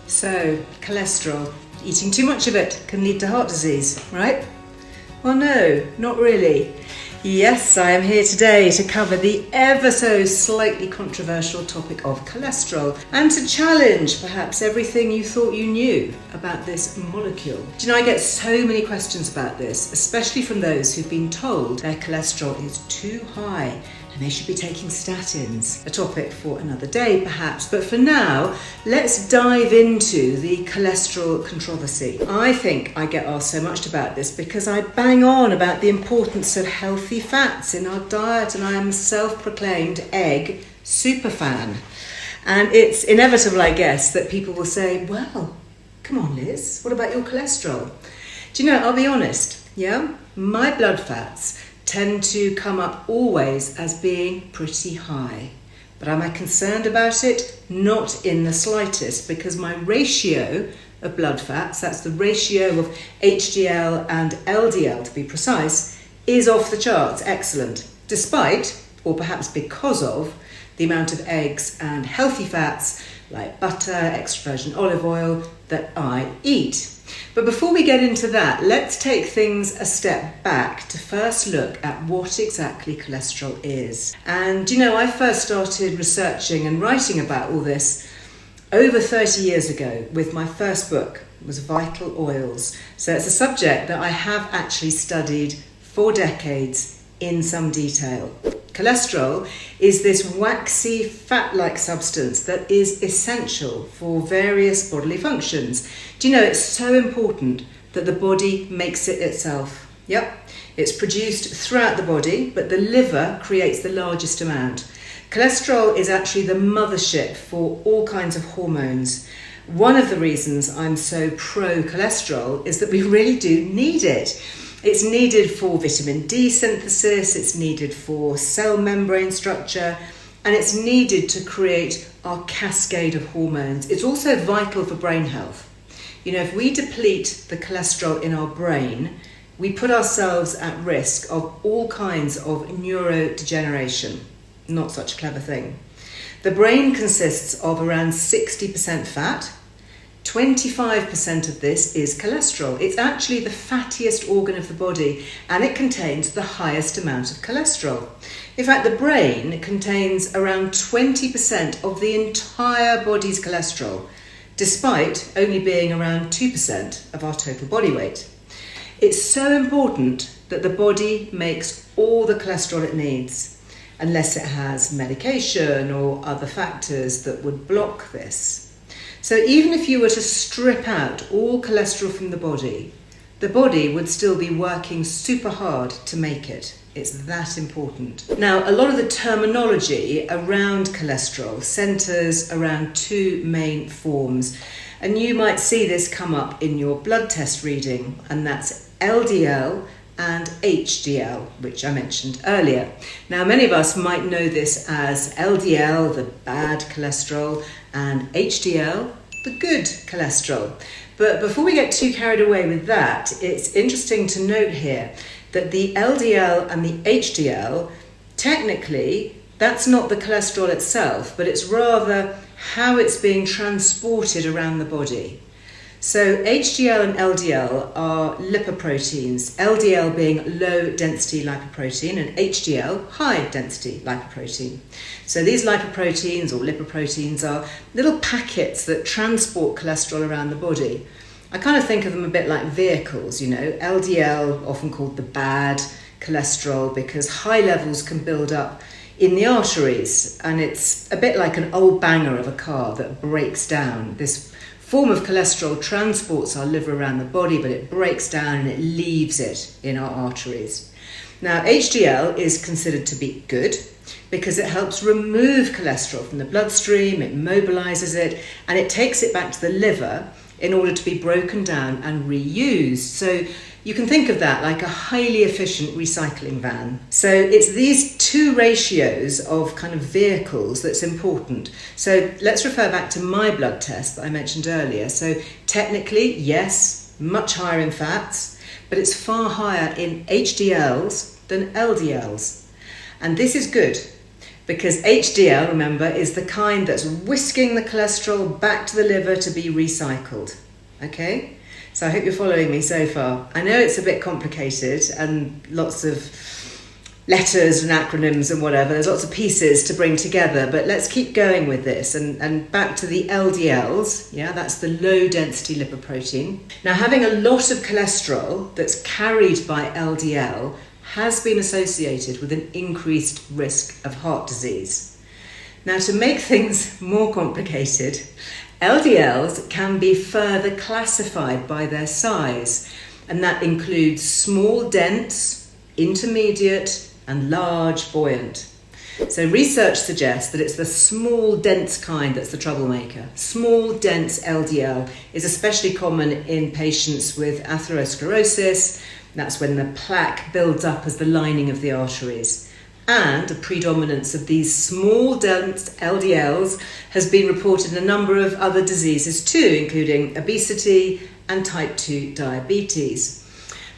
So, cholesterol. Eating too much of it can lead to heart disease, right? Well, no, not really. Yes, I am here today to cover the ever so slightly controversial topic of cholesterol and to challenge perhaps everything you thought you knew about this molecule. Do you know, I get so many questions about this, especially from those who've been told their cholesterol is too high and they should be taking statins. A topic for another day perhaps, but for now, let's dive into the cholesterol controversy. I think I get asked so much about this because I bang on about the importance of healthy fats in our diet, and I am a self-proclaimed egg superfan. And it's inevitable, I guess, that people will say, well, come on Liz, what about your cholesterol? Do you know, I'll be honest, my blood fats tend to come up always as being pretty high. But am I concerned about it? Not in the slightest, because my ratio of blood fats, that's the ratio of HDL and LDL to be precise, is off the charts, excellent, despite, or perhaps because of, the amount of eggs and healthy fats like butter, extra virgin olive oil that I eat. But before we get into that, let's take things a step back to first look at what exactly cholesterol is. And you know, I first started researching and writing about all this over 30 years ago with my first book. It was Vital Oils. So it's a subject that I have actually studied for decades in some detail. Cholesterol is this waxy, fat-like substance that is essential for various bodily functions. Do you know, it's so important that the body makes it itself. It's produced throughout the body, but the liver creates the largest amount. Cholesterol is actually the mothership for all kinds of hormones. One of the reasons I'm so pro-cholesterol is that we really do need it. It's needed for vitamin D synthesis, it's needed for cell membrane structure, and it's needed to create our cascade of hormones. It's also vital for brain health. You know, if we deplete the cholesterol in our brain, we put ourselves at risk of all kinds of neurodegeneration. Not such a clever thing. The brain consists of around 60% fat. 25% of this is cholesterol. It's actually the fattiest organ of the body, and it contains the highest amount of cholesterol. In fact, the brain contains around 20% of the entire body's cholesterol, despite only being around 2% of our total body weight. It's so important that the body makes all the cholesterol it needs, unless it has medication or other factors that would block this. So even if you were to strip out all cholesterol from the body would still be working super hard to make it. It's that important. Now, a lot of the terminology around cholesterol centres around two main forms, and you might see this come up in your blood test reading, and that's LDL and HDL, which I mentioned earlier. Now, many of us might know this as LDL, the bad cholesterol, and HDL, the good cholesterol. But before we get too carried away with that, it's interesting to note here that the LDL and the HDL, technically, that's not the cholesterol itself, but it's rather how it's being transported around the body. So HDL and LDL are lipoproteins, LDL being low density lipoprotein and HDL high density lipoprotein. So these lipoproteins or lipoproteins are little packets that transport cholesterol around the body. I kind of think of them a bit like vehicles, you know, LDL often called the bad cholesterol because high levels can build up in the arteries, and it's a bit like an old banger of a car that breaks down. This form of cholesterol transports our liver around the body, but it breaks down and it leaves it in our arteries. Now, HDL is considered to be good because it helps remove cholesterol from the bloodstream, it mobilizes it, and it takes it back to the liver in order to be broken down and reused. So you can think of that like a highly efficient recycling van. So it's these two ratios of kind of vehicles that's important. So let's refer back to my blood test that I mentioned earlier. So technically, yes, much higher in fats, but it's far higher in HDLs than LDLs. And this is good. because HDL, remember, is the kind that's whisking the cholesterol back to the liver to be recycled. Okay? So I hope you're following me so far. I know it's a bit complicated and lots of letters and acronyms and whatever. There's lots of pieces to bring together, but let's keep going with this. And back to the LDLs, yeah, that's the low density lipoprotein. Now, having a lot of cholesterol that's carried by LDL has been associated with an increased risk of heart disease. Now, to make things more complicated, LDLs can be further classified by their size, and that includes small, dense, intermediate, and large, buoyant. So research suggests that it's the small, dense kind that's the troublemaker. Small, dense LDL is especially common in patients with atherosclerosis. That's when the plaque builds up as the lining of the arteries. And a predominance of these small, dense LDLs has been reported in a number of other diseases too, including obesity and type 2 diabetes.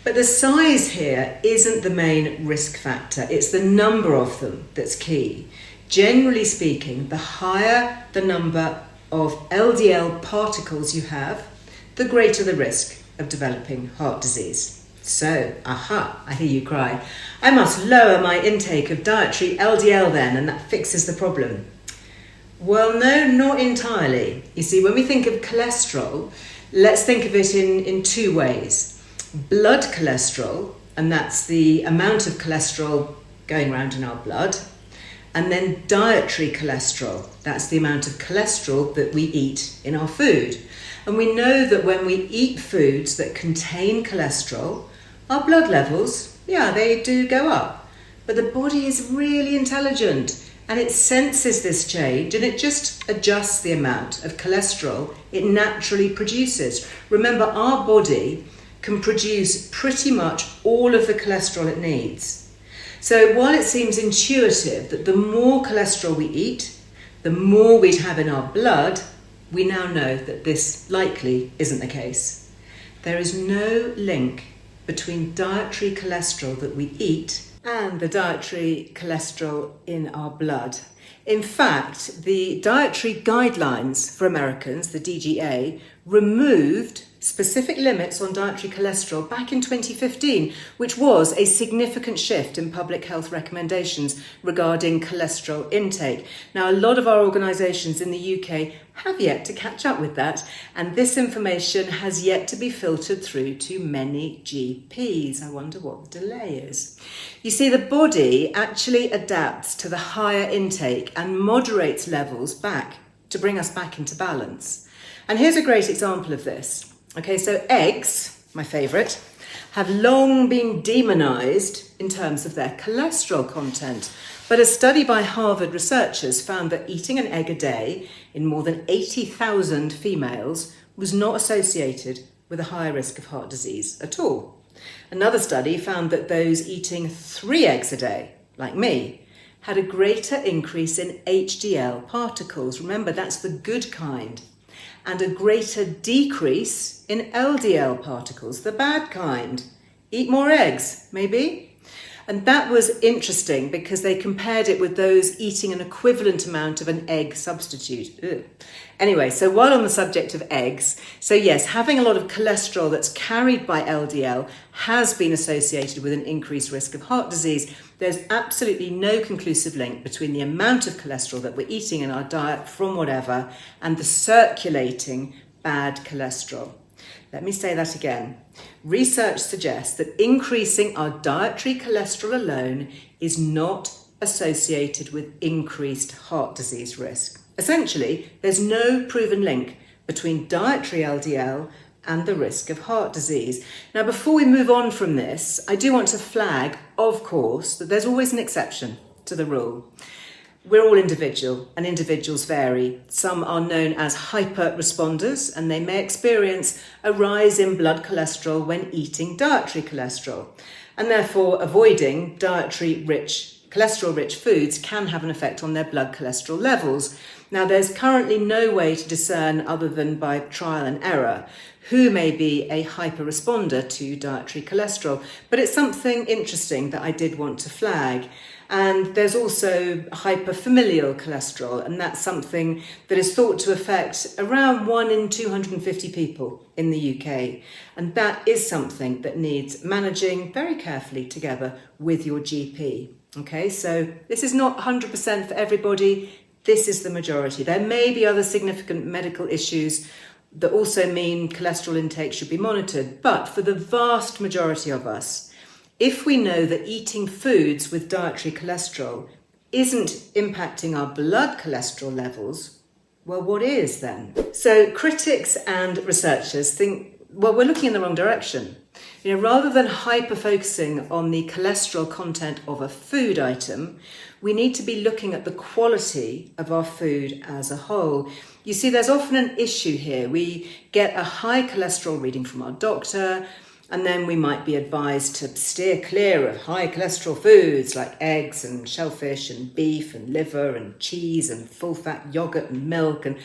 But the size here isn't the main risk factor, it's the number of them that's key. Generally speaking, the higher the number of LDL particles you have, the greater the risk of developing heart disease. So, I hear you cry. I must lower my intake of dietary LDL then, and that fixes the problem. Well, no, not entirely. You see, when we think of cholesterol, let's think of it in two ways. Blood cholesterol, and that's the amount of cholesterol going around in our blood, and then dietary cholesterol, that's the amount of cholesterol that we eat in our food. And we know that when we eat foods that contain cholesterol, our blood levels, they do go up. But the body is really intelligent, and it senses this change, and it just adjusts the amount of cholesterol it naturally produces. Remember, our body can produce pretty much all of the cholesterol it needs. So while it seems intuitive that the more cholesterol we eat, the more we'd have in our blood, we now know that this likely isn't the case. There is no link between dietary cholesterol that we eat and the dietary cholesterol in our blood. In fact, the dietary guidelines for Americans, the DGA, removed specific limits on dietary cholesterol back in 2015, which was a significant shift in public health recommendations regarding cholesterol intake. Now, a lot of our organisations in the UK have yet to catch up with that, and this information has yet to be filtered through to many GPs. I wonder what the delay is. You see, the body actually adapts to the higher intake and moderates levels back to bring us back into balance. And here's a great example of this. Okay, so eggs, my favourite, have long been demonised in terms of their cholesterol content. But a study by Harvard researchers found that eating an egg a day in more than 80,000 females was not associated with a higher risk of heart disease at all. Another study found that those eating 3 eggs a day, like me, had a greater increase in HDL particles. Remember, that's the good kind. And a greater decrease in LDL particles, the bad kind. Eat more eggs, maybe? And that was interesting because they compared it with those eating an equivalent amount of an egg substitute. Ugh. Anyway, so while on the subject of eggs, so yes, having a lot of cholesterol that's carried by LDL has been associated with an increased risk of heart disease. There's absolutely no conclusive link between the amount of cholesterol that we're eating in our diet from whatever and the circulating bad cholesterol. Let me say that again. Research suggests that increasing our dietary cholesterol alone is not associated with increased heart disease risk. Essentially, there's no proven link between dietary LDL and the risk of heart disease. Now, before we move on from this, I do want to flag, of course, that there's always an exception to the rule. We're all individual, and individuals vary. Some are known as hyper-responders, and they may experience a rise in blood cholesterol when eating dietary cholesterol. And therefore, avoiding cholesterol-rich foods can have an effect on their blood cholesterol levels. Now, there's currently no way to discern, other than by trial and error, who may be a hyper-responder to dietary cholesterol. But it's something interesting that I did want to flag. And there's also hyperfamilial cholesterol, and that's something that is thought to affect around 1 in 250 people in the UK. And that is something that needs managing very carefully together with your GP. Okay, so this is not 100% for everybody. This is the majority. There may be other significant medical issues that also mean cholesterol intake should be monitored, but for the vast majority of us, if we know that eating foods with dietary cholesterol isn't impacting our blood cholesterol levels, well, what is then? So critics and researchers think, well, we're looking in the wrong direction. Rather than hyper-focusing on the cholesterol content of a food item, we need to be looking at the quality of our food as a whole. You see, there's often an issue here. We get a high cholesterol reading from our doctor, and then we might be advised to steer clear of high cholesterol foods like eggs and shellfish and beef and liver and cheese and full-fat yogurt and milk and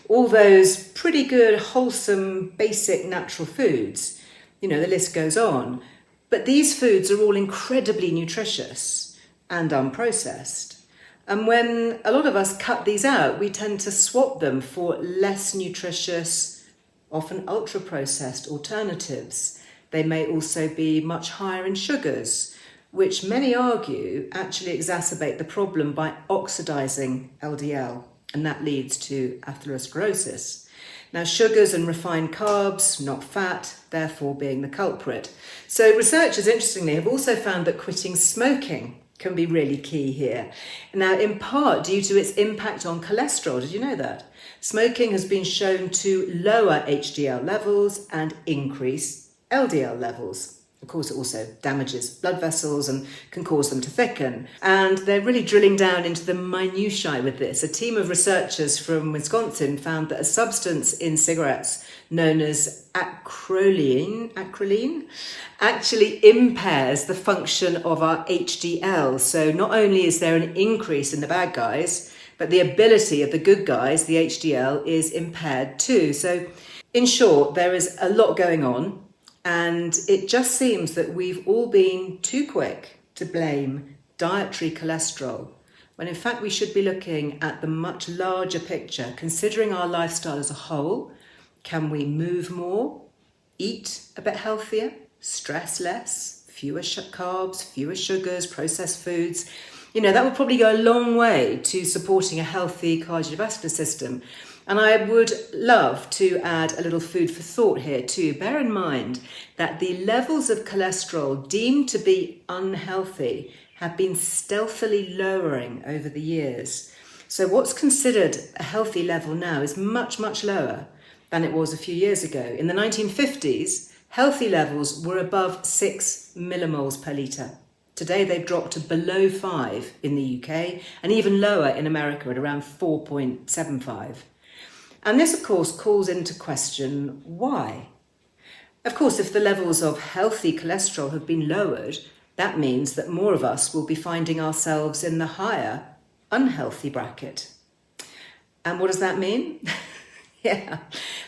all those pretty good, wholesome, basic natural foods. The list goes on. But these foods are all incredibly nutritious and unprocessed. And when a lot of us cut these out, we tend to swap them for less nutritious, often ultra-processed alternatives. They may also be much higher in sugars, which many argue actually exacerbate the problem by oxidizing LDL, and that leads to atherosclerosis. Now, sugars and refined carbs, not fat, therefore being the culprit. So researchers, interestingly, have also found that quitting smoking can be really key here. Now, in part due to its impact on cholesterol. Did you know that? Smoking has been shown to lower HDL levels and increase LDL levels. Of course, it also damages blood vessels and can cause them to thicken. And they're really drilling down into the minutiae with this. A team of researchers from Wisconsin found that a substance in cigarettes known as acrolein actually impairs the function of our HDL. So not only is there an increase in the bad guys, but the ability of the good guys, the HDL, is impaired too. So in short, there is a lot going on. And it just seems that we've all been too quick to blame dietary cholesterol, when in fact we should be looking at the much larger picture, considering our lifestyle as a whole. Can we move more, eat a bit healthier, stress less, fewer carbs, fewer sugars, processed foods? That would probably go a long way to supporting a healthy cardiovascular system. And I would love to add a little food for thought here too. Bear in mind that the levels of cholesterol deemed to be unhealthy have been stealthily lowering over the years. So what's considered a healthy level now is much, much lower than it was a few years ago. In the 1950s, healthy levels were above 6 millimoles per litre. Today they've dropped to below 5 in the UK and even lower in America at around 4.75. And this, of course, calls into question why. Of course, if the levels of healthy cholesterol have been lowered, that means that more of us will be finding ourselves in the higher unhealthy bracket. And what does that mean? Yeah,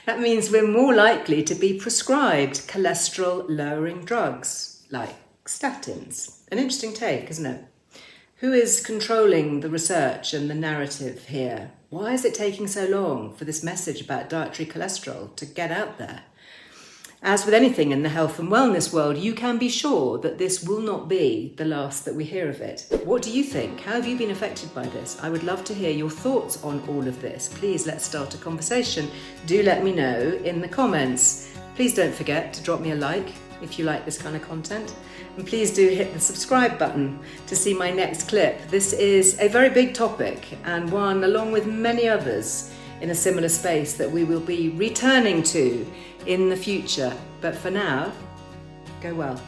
that means we're more likely to be prescribed cholesterol-lowering drugs like statins. An interesting take, isn't it? Who is controlling the research and the narrative here? Why is it taking so long for this message about dietary cholesterol to get out there? As with anything in the health and wellness world, you can be sure that this will not be the last that we hear of it. What do you think? How have you been affected by this? I would love to hear your thoughts on all of this. Please let's start a conversation. Do let me know in the comments. Please don't forget to drop me a like if you like this kind of content. And please do hit the subscribe button to see my next clip. This is a very big topic and one along with many others in a similar space that we will be returning to in the future. But for now, go well.